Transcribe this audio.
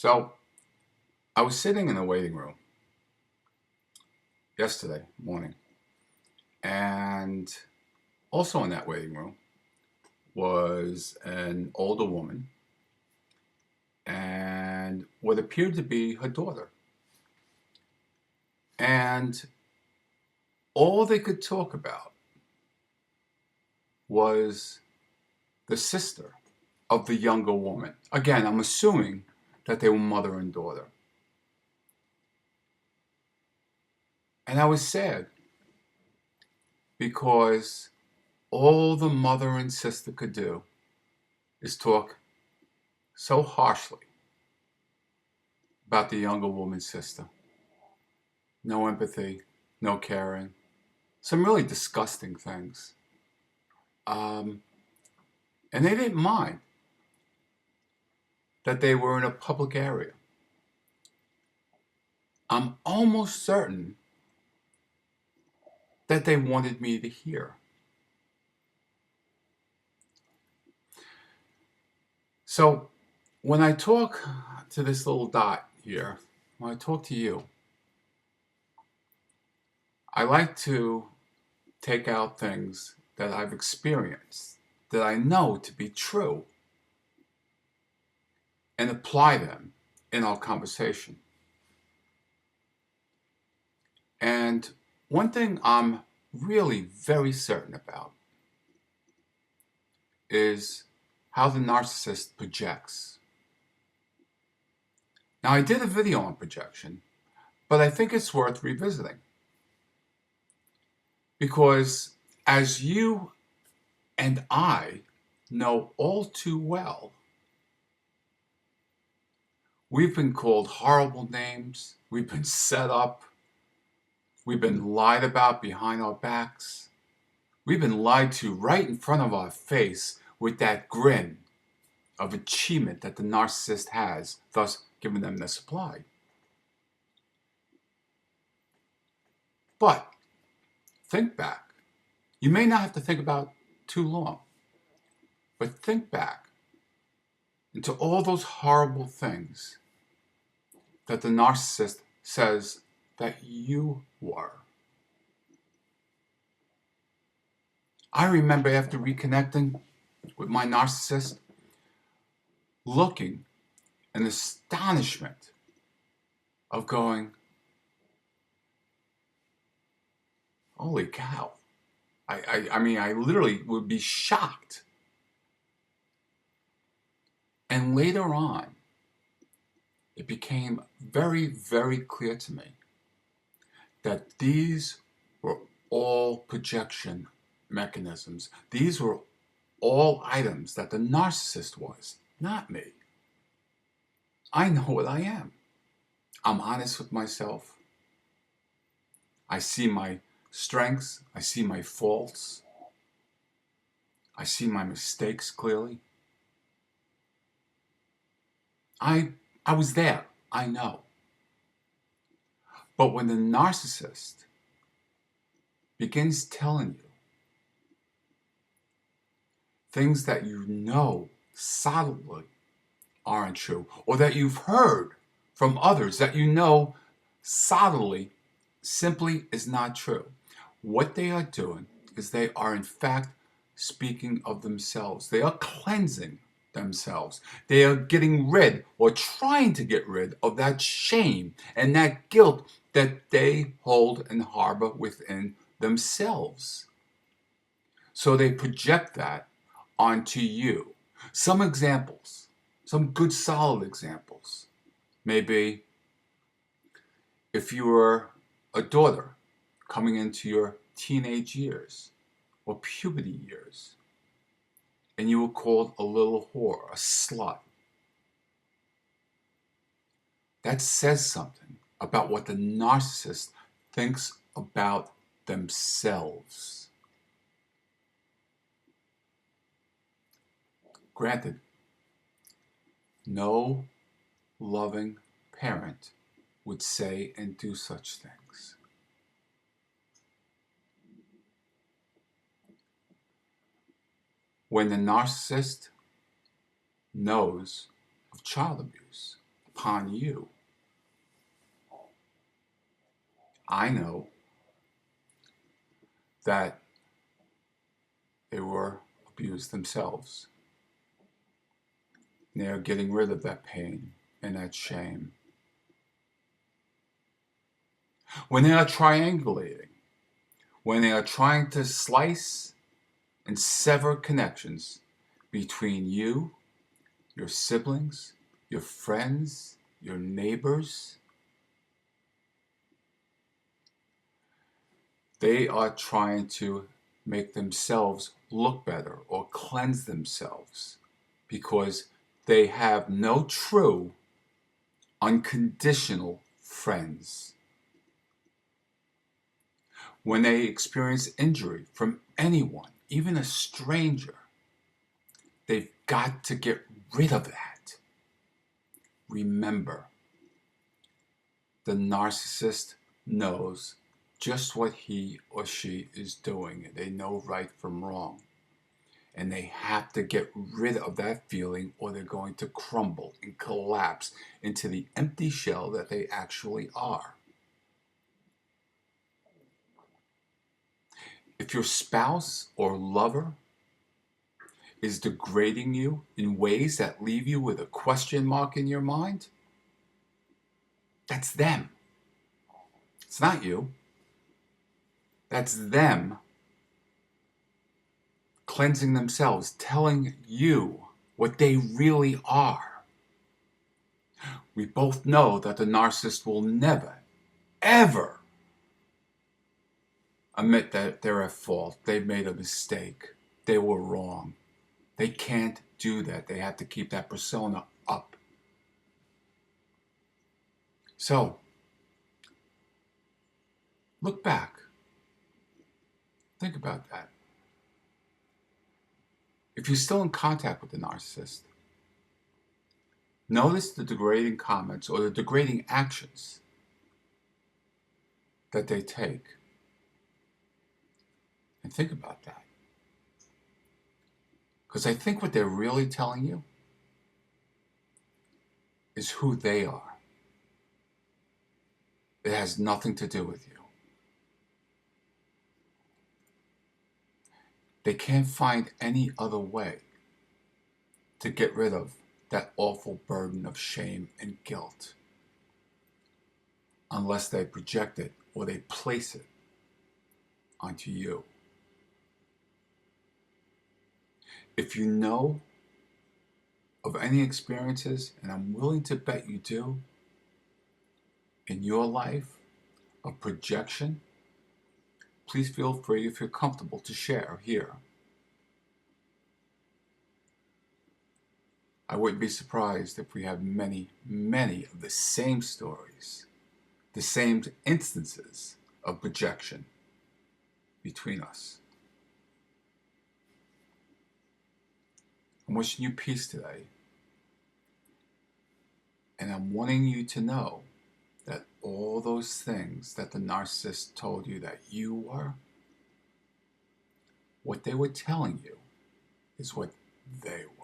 So I was sitting in the waiting room yesterday morning, and also in that waiting room was an older woman and what appeared to be her daughter. And all they could talk about was the sister of the younger woman. Again, I'm assuming that they were mother and daughter. And I was sad because all the mother and sister could do is talk so harshly about the younger woman's sister. No empathy, no caring, some really disgusting things. And they didn't mind that they were in a public area. I'm almost certain that they wanted me to hear. So when I talk to this little dot here, when I talk to you, I like to take out things that I've experienced, that I know to be true, and apply them in our conversation. And one thing I'm really very certain about is how the narcissist projects. Now, I did a video on projection, but I think it's worth revisiting. Because as you and I know all too well, we've been called horrible names, we've been set up, we've been lied about behind our backs, we've been lied to right in front of our face with that grin of achievement that the narcissist has, thus giving them the supply. But think back. You may not have to think about too long, but think back into all those horrible things that the narcissist says that you were. I remember after reconnecting with my narcissist, looking in astonishment of going, holy cow. I mean, I literally would be shocked. And later on, it became very, very clear to me that these were all projection mechanisms. These were all items that the narcissist was, not me. I know what I am. I'm honest with myself. I see my strengths. I see my faults. I see my mistakes clearly. I was there. I know. But when the narcissist begins telling you things that you know solidly aren't true, or that you've heard from others that you know solidly simply is not true, what they are doing is they are in fact speaking of themselves. They are cleansing themselves. They are getting rid, or trying to get rid, of that shame and that guilt that they hold and harbor within themselves. So they project that onto you. Some examples, some good solid examples, maybe if you were a daughter coming into your teenage years or puberty years, and you were called a little whore, a slut. That says something about what the narcissist thinks about themselves. Granted, no loving parent would say and do such things. When the narcissist knows of child abuse, upon you. I know that they were abused themselves. They are getting rid of that pain and that shame. When they are triangulating, when they are trying to slice and sever connections between you, your siblings, your friends, your neighbors, they are trying to make themselves look better or cleanse themselves because they have no true, unconditional friends. When they experience injury from anyone, even a stranger, they've got to get rid of that. Remember, the narcissist knows just what he or she is doing. They know right from wrong. And they have to get rid of that feeling or they're going to crumble and collapse into the empty shell that they actually are. If your spouse or lover is degrading you in ways that leave you with a question mark in your mind, that's them. It's not you. That's them cleansing themselves, telling you what they really are. We both know that the narcissist will never, ever admit that they're at fault. They made a mistake. They were wrong. They can't do that. They have to keep that persona up. So, look back. Think about that. If you're still in contact with the narcissist, notice the degrading comments or the degrading actions that they take. And think about that. Because I think what they're really telling you is who they are. It has nothing to do with you. They can't find any other way to get rid of that awful burden of shame and guilt unless they project it or they place it onto you. If you know of any experiences, and I'm willing to bet you do, in your life of projection, please feel free, if you're comfortable, to share here. I wouldn't be surprised if we have many, many of the same stories, the same instances of projection between us. I'm wishing you peace today, and I'm wanting you to know that all those things that the narcissist told you that you were, what they were telling you is what they were.